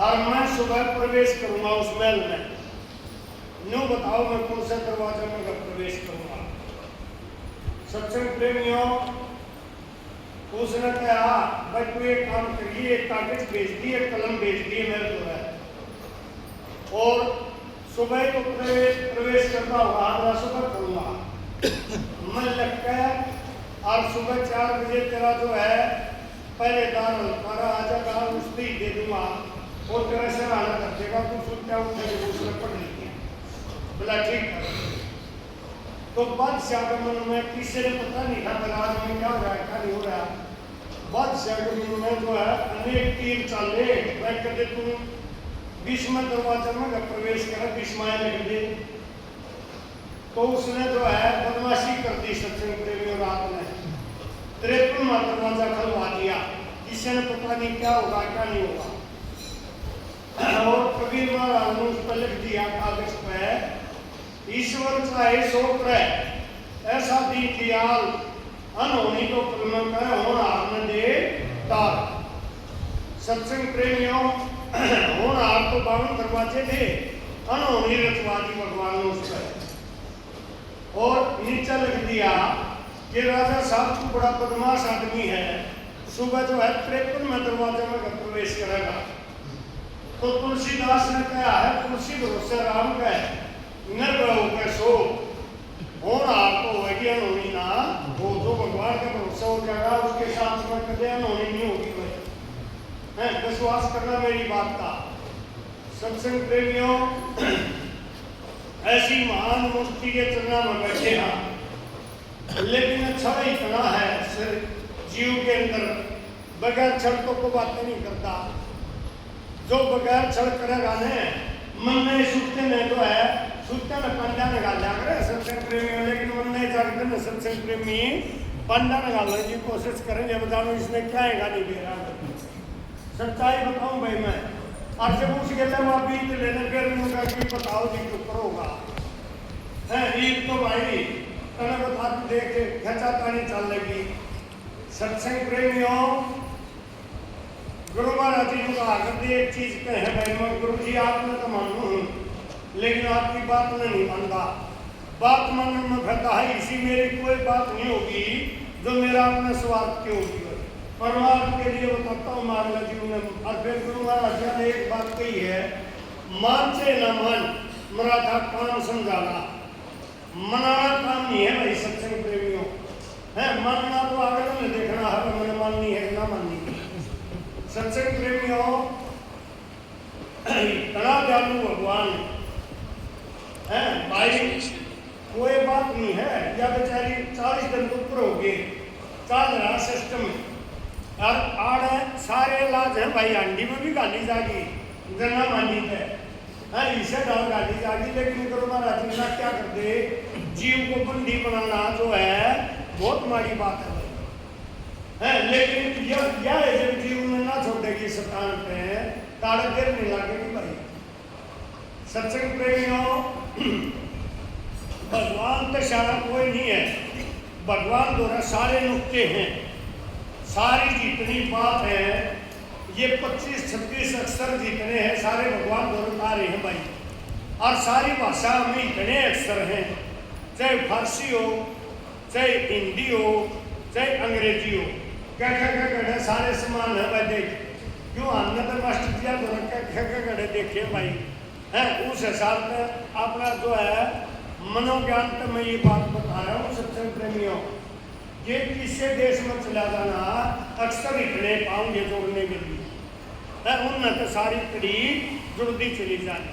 और मैं सुबह प्रवेश करूंगा उस महल में। न्यू बताओ मैं कौन से दरवाजे में प्रवेश करूंगा। सत्संग प्रेमियों, उसने कहा भाई तू एक काम करिए, एक कागज भेज दिए, एक कलम भेज दिए मेरे को है, और सुबह को प्रवेश करता हुआ आधा सुबह करूंगा मन लगता है, और सुबह 4 बजे तेरा जो है पहले दार हमारा आ जाएगा, उससे ही दे दूंगा और तेरा सराहना कर देगा, तू सुनता उठेगा उसने पढ़ लिया। बोला ठीक है। तो बादशाह के मन में किसी ने पता नहीं था बराज में क्या हो रहा है क्या नहीं हो रहा। बादशाह के मन में जो है अनेक तीर चाले, वह कहते तुम 20वें दरवाजे में प्रवेश कर 20वां लिख दे। तो उसने जो है बदमाशी कर दी सत्संग प्रेमियों, रात में 53वां दरवाजा खुलवा दिया। किसी ने पता नहीं क्या होगा क्या नहीं होगा। और कबीर महाराज ने उस पर लिख दिया कागज पे, ईश्वर चाहे सो करे ऐसा दी दयाल, अनहोनी तो प्रलम करे होनहार न दे तार। सत्संग प्रेमियों, होनहार तो 52 दरवाजे थे, अनहोनी रचवा दी भगवान ने उस पर। और नीचे लिख दिया कि राजा साहब तू बड़ा बदमाश आदमी है, सुबह जो है 53वें दरवाजे में प्रवेश करेगा। तो तुलसीदास ने कहा है तुलसी भरोसे राम का निर्भय होकर सो, होनहार तो होगी अनहोनी ना हो। जो भगवान का भरोसा हो जाएगा उसके साथ में कदे अनहोनी नहीं होगी। भाई है विश्वास करना मेरी बात का। सत्संग प्रेमियों, ऐसी महान मूर्ति के चरणों में बैठे हैं, लेकिन अच्छा इतना है जीव के अंदर बगैर छल तो कोई बातें नहीं करता। जो बगैर छल करेगा ने मन में सुखते ने जो है सुखते में पंडा निकाल लिया करे सत्संग प्रेमी, लेकिन मन में जागते न सत्संग प्रेमी पंडा निकालने की कोशिश करेंगे। बताओ इसने क्या है गाली दे रहा। सच्चाई बताऊं भाई मैं, और जब उस गले में बीत लेने फिर उनका की बताओ जी ऊपर होगा है रीत तो भाई तने बता देख खचा तानी चल लगी। सत्संग प्रेमियों, गुरु महाराज जी को आकर एक चीज कहे भाई मैं गुरु जी आपने तो मानू हूँ, लेकिन आपकी बात में नहीं मानता। बात मानने में कहता है इसी मेरी कोई बात नहीं होगी जो मेरा अपने स्वार्थ की होगी। परमार्थ के लिए बताता हूँ महाराज जी ने। और फिर गुरु महाराज जी ने एक बात कही है, मान से न मन मरा था काम समझाना, मनाना काम नहीं है भाई सत्संग प्रेमियों है। मानना तो आगे में देखना है मैंने माननी है ना माननी। सत्संग प्रेमियों, इतना दयालु भगवान है भाई, कोई बात नहीं है। या बेचारी 40 दिन ऊपर हो गए चल रहा सिस्टम, और आड़ सारे इलाज है भाई। अंडी में भी गाली जागी जना मानी है इसे डाल गाली जागी। लेकिन गुरु महाराज जी क्या कर दे, जीव को बंदी बनाना जो है बहुत माड़ी बात है। लेकिन यह है जब जीव में ना छोड़ेगी शैतान पे ताड़ देर नहीं लगेगी भाई। सत्संग प्रेमियों, भगवान तो सारा कोई नहीं है, भगवान द्वारा सारे नुक्ते हैं। सारी जितनी बात है ये 25-26 अक्षर जितने हैं सारे भगवान द्वारा आ रहे हैं भाई। और सारी भाषा में इतने अक्षर हैं, चाहे फारसी हो, चाहे हिंदी हो, चाहे अंग्रेजी हो, क्या सारे समान है भाई। देख क्यों हमने तो मास्टर दिया क्या देखे भाई है। उस हिसाब में अपना जो है मनोज्ञान तो मैं ये बात बता रहा हूँ सत्संग प्रेमियों, ये किसी देश में चला जाना अक्सर इतने पाऊंगे जोड़ने के लिए है, उनमें तो सारी कड़ी जुड़ती चली जाती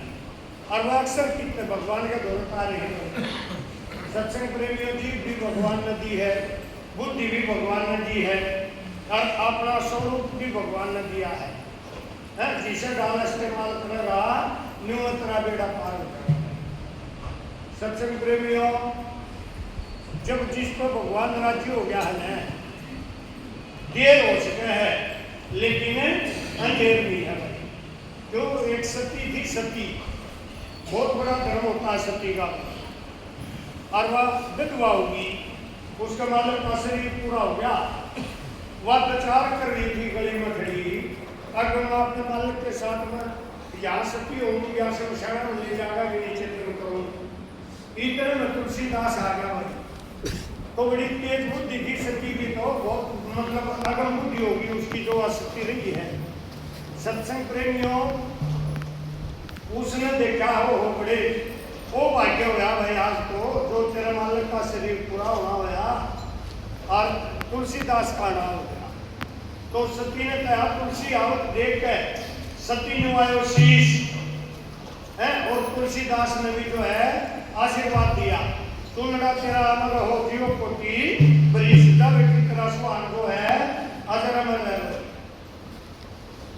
और वह अक्सर कितने भगवान के दौर आ रहे हैं। सत्संग प्रेमियों, जीव भी भगवान ने दी है, बुद्धि भी भगवान ने दी है, और अपना स्वरूप भी भगवान ने दिया है। जिसे डाल इस्तेमाल करेगा न्यूनतरा बेड़ा पार होगा। सत्संग प्रेमियों, जब जिस पर भगवान राजी हो गया है ना, देर हो चुका है लेकिन अंधेर नहीं है भाई। जो एक सती थी, सती बहुत बड़ा धर्म होता है सती का, और वह विधवा होगी, उसका मालिक का शरीर पूरा हो गया, वह प्रचार कर रही थी गली में खड़ी, अगर मैं अपने मालिक के साथ में यहाँ सती होंगी, यहाँ से मशाना में ले जाएगा कि नीचे तुम करूँगी। इतने में तुलसीदास आ गया भाई, तो बड़ी तेज बुद्धि थी सती की, तो बहुत मतलब अगम बुद्धि होगी उसकी जो आसक्ति रही है। सत्संग प्रेमियों, उसने देखा हो बड़े वो भाग्य होया भाई आज तो जो तेरे मालिक का शरीर पूरा होना होया और तुलसीदास का नाम हो गया। तो सती ने कहा तुलसी आवत देख के सती नुआयो शीश है, और तुलसीदास ने भी जो है आशीर्वाद दिया, तुम लड़ा तेरा अमर हो जीव कोटि बड़ी सीधा बेटी तेरा सुहान जो है अजर अमर रहे।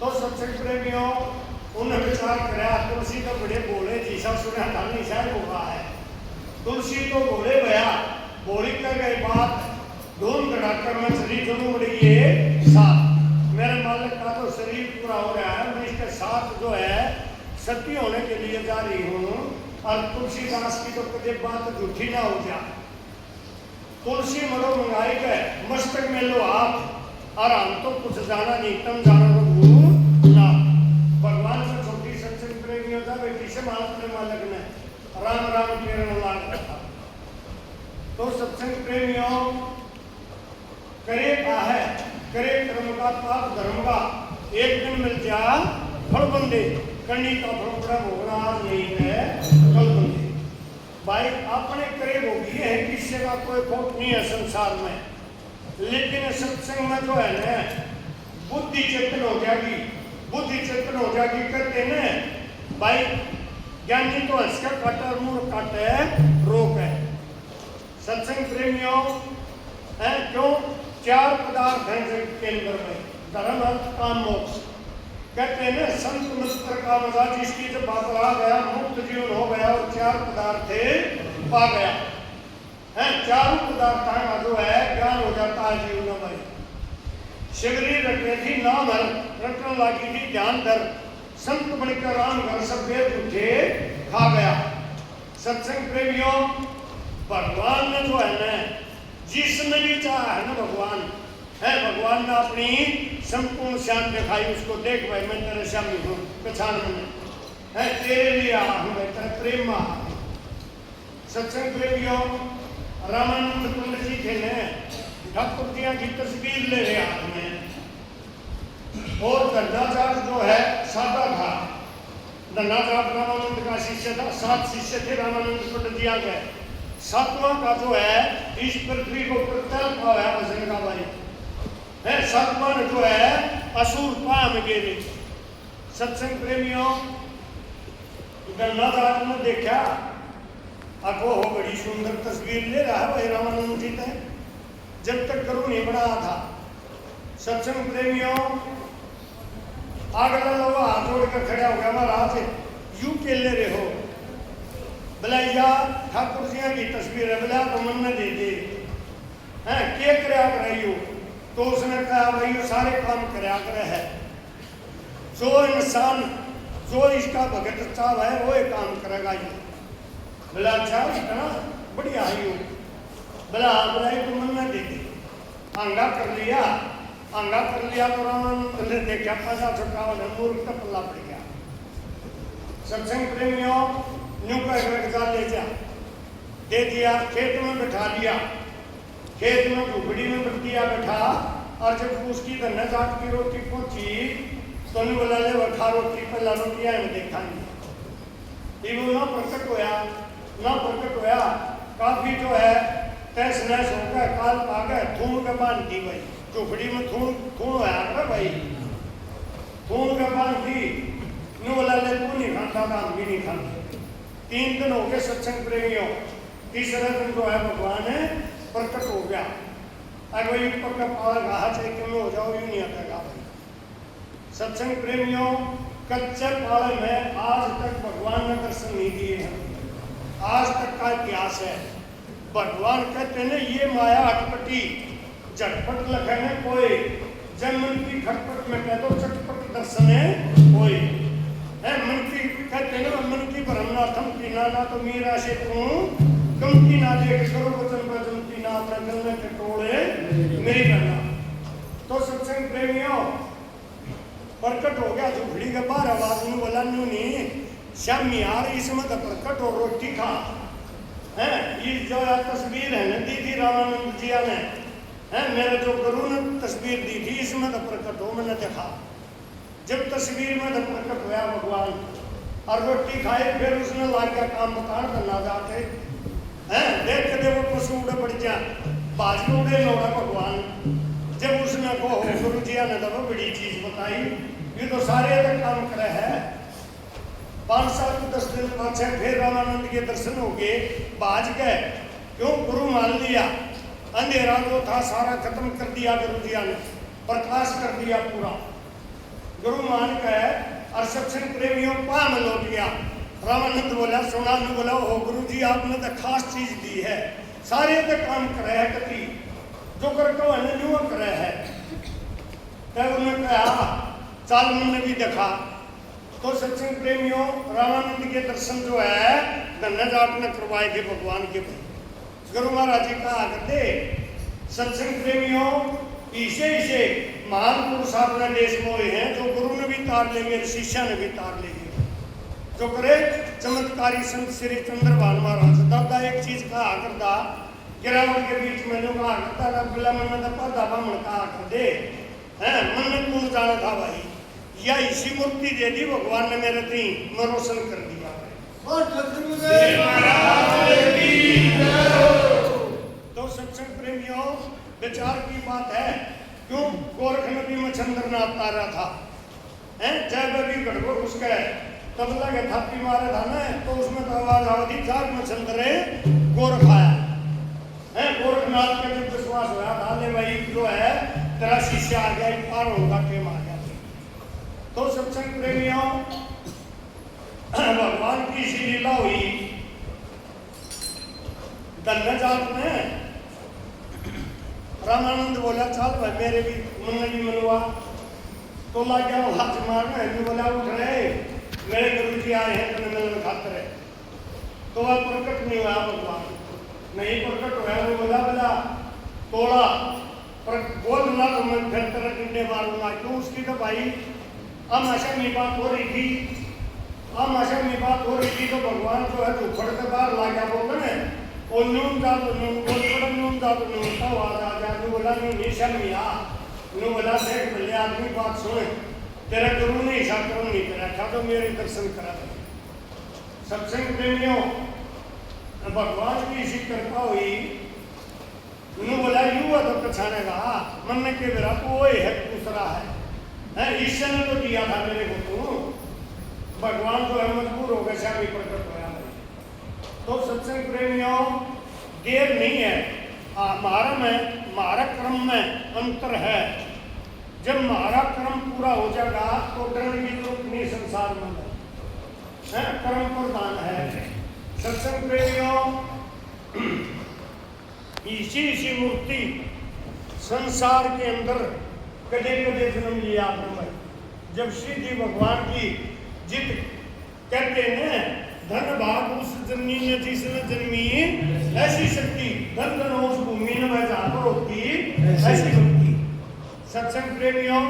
तो सत्संग प्रेमियों, उन्हें विचार कराया तुलसी तो बड़े बोले जीसा सुना धानी शायद हुआ है। तुलसी तो बोले भया बोली कर गए बात धूम धड़ाकर मैं शरीर जरूर रही है साथ, मेरे मालिक का तो शरीर पूरा हो रहा है, मैं इसके साथ जो है सती होने के लिए जा रही हूँ, और तुलसीदास की तो कभी बात झूठी ना हो जाए। तुलसी मरो मंगाई गए मस्तक में लो आप, और हम तो कुछ जाना नहीं तम जाना ना। भगवान से छोटी सत्संग प्रेमियों था बेटी से अपने मालिक ने राम राम प्रेम लाग रखा। तो सत्संग प्रेमियों, करे का है करे कर्म का पाप धर्म का, एक दिन मिल जा फल बंदे, कणी का फल बड़ा भोगना आज नहीं है कल बंदे। भाई अपने करे भोगी है, किसी का कोई खोट नहीं है संसार में, लेकिन सत्संग में जो है ना बुद्धि चेतन हो जाएगी, बुद्धि चेतन हो जाएगी। कहते न भाई ज्ञानी तो हंस का काटा और मूर्ख काटे रोक है। सत्संग प्रेमियों है क्यों, चार पदार्थ हैं जगत के अंदर में, धर्म अर्थ काम मोक्ष। कहते हैं ना संत मित्र का मजा जिसकी जब बात आ गया मुक्त जीवन हो गया और चार पदार्थ पा गया है, चारों पदार्थ का जो है ज्ञान हो जाता है जीवन में। शिवरी रटे थी नाम हर रटन लागी थी ध्यान धर, संत बनकर राम घर सब वेद उठे खा गया। सत्संग प्रेमियों, भगवान ने जो है ना जिसने भी चाहा है ना भगवान है, भगवान ने अपनी संपूर्ण श्याम दिखाई, उसको देख भाई मैं तेरे श्यामी हूँ पहचान में है, तेरे लिए आ हूँ मैं तेरे प्रेम में आ। सत्संग प्रेमियों, रामानंद पंडित जी थे ने ठाकुर जिया की तस्वीर ले रहे हाथ में, और धन्नाचार्य जो है सादा था। धन्नाचार्य रामानंद का शिष्य था, 7 शिष्य थे रामानंद पंडित जिया के, 7वां का जो है इस पृथ्वी को प्रत्यल पाया है वजन का भाई है, 7वां जो है असुर पा में गिरे। सत्संग प्रेमियों, धन्नाचार्य ने देखा अब वो बड़ी सुंदर तस्वीर ले रहा है भाई रामानंद जी ने, जब तक करूँ नहीं बना था। सत्संग प्रेमियों, अगला लोग हाथ जोड़कर खड़ा हो गया, महाराज यू के ले रहे हो, भला ठाकुर जी की तस्वीर है, भला तो मन में दे दे हैं क्या कराया कर रही हो। तो उसने कहा भाई ये सारे काम कराया करे है, जो इंसान जो इसका भगत चाव है वो ये काम करेगा ये। भला अच्छा इतना बढ़िया है यू, भला तो मन में दे दे। आंगा कर लिया तो रामानंद ने देखा पैसा छुटका वाले मूर्ख का पल्ला पड़ गया। सत्संग प्रेमियों, न्यू का ले जा दे दिया, खेत में बैठा लिया, खेत में झुपड़ी में बैठ दिया बैठा, और जब उसकी धन्ना जाट की रोटी पहुंची तो नहीं बोला ले बैठा रोटी पहला रोटी आए देखा नहीं। ये ना प्रकट होया काफी जो है तैस नैस हो गया, काल पा गए, थूम के बांध दी भाई, झुपड़ी में थूम होया ना भाई, थूम के बांध दी, न्यू बोला ले तू नहीं खाता था हम भी नहीं खाते। 3 दिन हो गए सत्संग प्रेमियों, तीसरा दिन जो है भगवान है प्रकट हो गया। अगर वही पक्का पाला कहा चाहे क्यों हो जाओ यूं नहीं आता भाई। सत्संग प्रेमियों, कच्चे पाले में आज तक भगवान ने दर्शन नहीं दिए हैं, आज तक का इतिहास है। भगवान कहते हैं ये माया अटपटी, झटपट लखने कोई, जब मन की खटपट में कह दो चटपट दर्शन कोई है। मन की कहते हैं मन की भरमना थम की ना तो मीरा से तू कम की ना देख करो वचन वचन की ना अपना गलने के टोड़े मेरी करना। तो सत्संग प्रेमियों, प्रकट हो गया झुफड़ी के बाहर आवाज में बोला नू नहीं शामी यार इसमें तो प्रकट और रोटी खा है। ये जो तस्वीर है ना दी थी रामानंद जी ने है, मेरे जो गुरु ने तस्वीर दी थी इसमें तो प्रकट हो, मैंने देखा जब तस्वीर में तो प्रकट हुआ भगवान और रोटी खाए फिर उसने लाग गया काम मकान करना जाके हैं। देख के देखो पशु उड़े पड़ जा बाज उड़े लौड़ा भगवान। जब उसने को गुरु जी ने तो बड़ी चीज बताई, ये तो सारे तक काम करे है। 5 साल के 10 दिन पाछे फिर रामानंद के दर्शन हो गए, बाज गए क्यों गुरु मान लिया। अंधेरा जो था सारा खत्म कर दिया गुरु जी ने, प्रकाश कर दिया पूरा गुरु मान गए। और सत्संग प्रेमियों पा में लौट गया। रामानंद बोला सोना ने बोला हो गुरु जी आपने तो खास चीज दी है, सारे तो काम करे है कति जो कर को न्यू करे है। तब उन्होंने कहा चाल मैंने भी देखा। तो सत्संग प्रेमियों रामानंद के दर्शन जो है धन्य जाट ने करवाए थे भगवान के गुरु महाराज जी कहा करते सत्संग प्रेमियों इसे महान पुरुष अपने देश में हुए हैं जो गुरु ने भी तार लेंगे शिष्य ने भी तार लेंगे। जो करे चमत्कारी संत श्री चंद्रभान महाराज दादा एक चीज कहा करता गिरावट के बीच में जो कहा करता था बिला मन पौधा बामण कहा कर दे है मन में कौन जाना था भाई या इसी मूर्ति दे दी भगवान ने मेरे ती मैं रोशन कर दिया। तो सत्संग प्रेमियों विचार की बात है क्यों गोरख नदी में चंद्रनाथ तारा था हैं जब अभी गढ़गो घुस गए तबला के थापी मारे था ना तो उसमें तो आवाज आवती जाग में चंद्रे गोरख आया है। गोरखनाथ का जब विश्वास हुआ था ले भाई जो है तेरा शिष्य आ गया पार होगा टेम आ गया। तो सत्संग प्रेमियों भगवान की सी लीला हुई धन्य जात में। रामानंद बोला चल भाई मेरे भी मन भी मनवा तो ला गया हाथ मारना है बोला उठ रहे मेरे गुरु जी आए हैं तुम्हें मिलने खातर है। तो वह प्रकट नहीं हुआ भगवान नहीं प्रकट हुआ वो बोला बोला तोड़ा पर बोल ना तो मैं फिर तरह डंडे मारूंगा क्यों उसकी तो भाई आशा में बात हो रही थी आशा में बात हो रही थी। तो भगवान जो है झुफड़ के बाहर ला गया बोल रहे और नून जा तो नून बोल पड़ा नून जा तो नून का आवाज आ गया नू बोला नू निशा मिया नू बोला देख भले आदमी बात सुने तेरा गुरु ने ऐसा कर्म नहीं करा था तो मेरे दर्शन करा। सत्संग प्रेमियों भगवान की इसी कृपा हुई नू बोला यू तो पछानेगा मन के मेरा तो वो है दूसरा है ईश्वर ने तो दिया था मेरे को तू भगवान तो है मजबूर हो गए शामी प्रकट होया। तो सत्संग प्रेमियों देर नहीं है हमारा क्रम में अंतर है। जब हमारा क्रम पूरा हो जाएगा तो डरने की जरूरत नहीं संसार में है कर्म प्रधान है। सत्संग प्रेमियों इसी मूर्ति संसार के अंदर कदे कदे जन्म लिया आपने जब श्री भगवान की जिद कहते हैं धन भाग उस जन्मी ने जिसने जन्मी ऐसी शक्ति धन धन उस भूमि में वह जहाँ पर होती ऐसी भक्ति। सत्संग प्रेमियों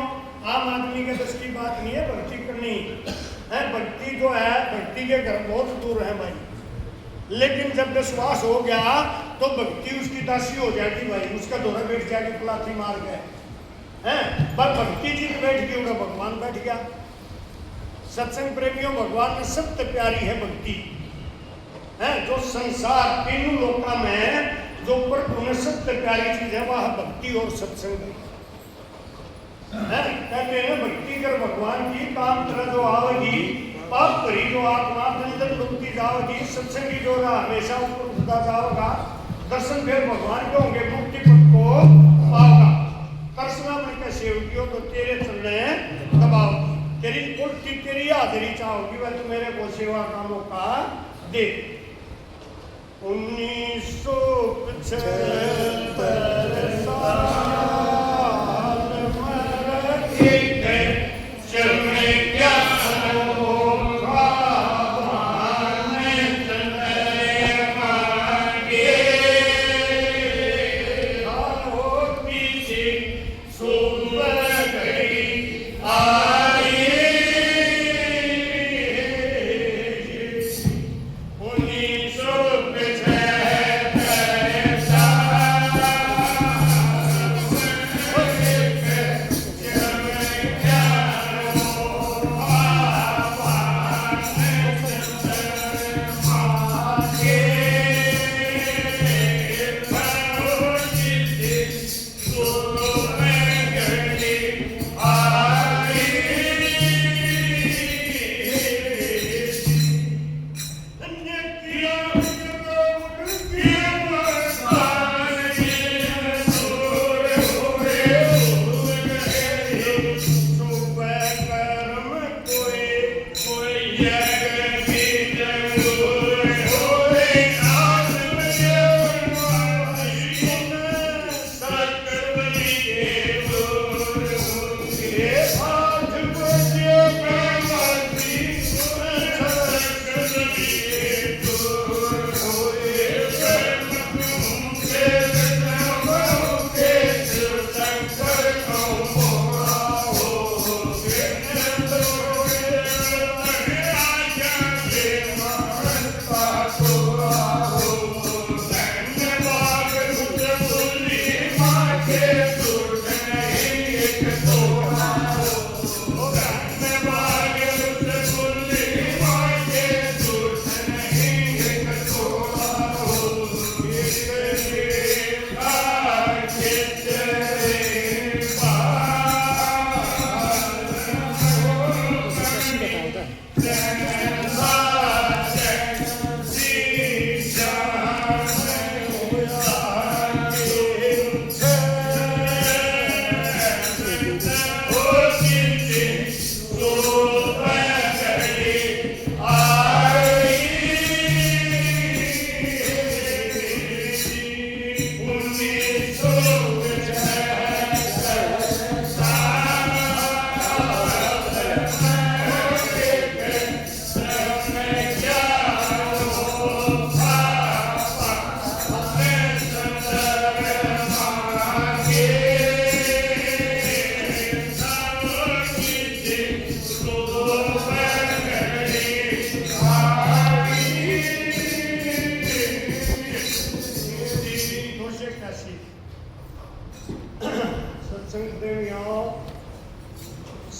आम आदमी के बस की बात नहीं है भक्ति करनी है। भक्ति जो है भक्ति के घर बहुत दूर है भाई लेकिन जब विश्वास हो गया तो भक्ति उसकी दासी हो जाएगी भाई उसका दोहरा बैठ जाएगी पलाथी मार गए हैं पर भक्ति जी बैठ गई उनका भगवान बैठ गया। सत्संग प्रेमियों भगवान में सबसे प्यारी है भक्ति है जो संसार तीनों लोका में जो प्रभु में सबसे प्यारी चीज है वह भक्ति और सत्संग है। कहते हैं भक्ति कर भगवान की काम तरह जो आवेगी पाप भरी जो आत्मा अंदर डूबती जाओगी सत्संगी जो हमेशा ऊपर उठता जाओगा दर्शन फिर भगवान के होंगे मुक्ति पद को पाओगा। कृष्णा मन के सेवकियों तो तेरे चलने दबाओ तेरी उल्टी तेरी हाजिरी चाहोगी वह तो मेरे को सेवा का मौका दे। 1975 I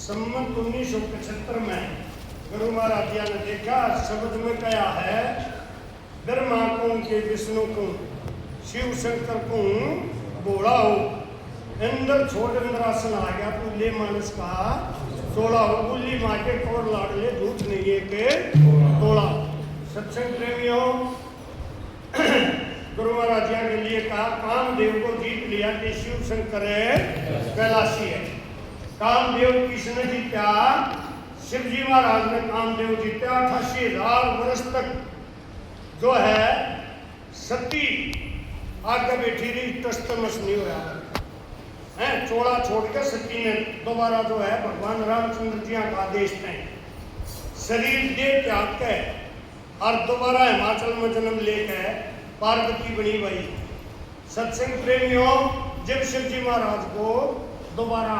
सम्मत 1975 में गुरु महाराज ने देखा शब्द में क्या है, ब्रह्मा को के विष्णु को शिव शंकर को बोला हो, अंदर छोड़ अंदर आसन आ गया तो ले मानस का 16 हो, बुल्ली माँ के कौर लाडले झूठ नहीं है के तोड़ा। सत्संग प्रेमियों, गुरु महाराज ने लिए कहा कामदेव को जीत लिया कि शिव शंकर कैलाशी है। कामदेव किसने जीता? शिव जी महाराज ने कामदेव जीता। 88,000 वर्ष तक जो है सती आगे बैठी रही, टस्तमस नहीं हुआ है। चोला छोड़ के सती ने दोबारा जो है भगवान रामचंद्र जी का आदेश में शरीर दे त्याग के और दोबारा हिमाचल में जन्म लेके पार्वती बनी भाई। सत्संग प्रेमियों, जब शिव जी महाराज को दोबारा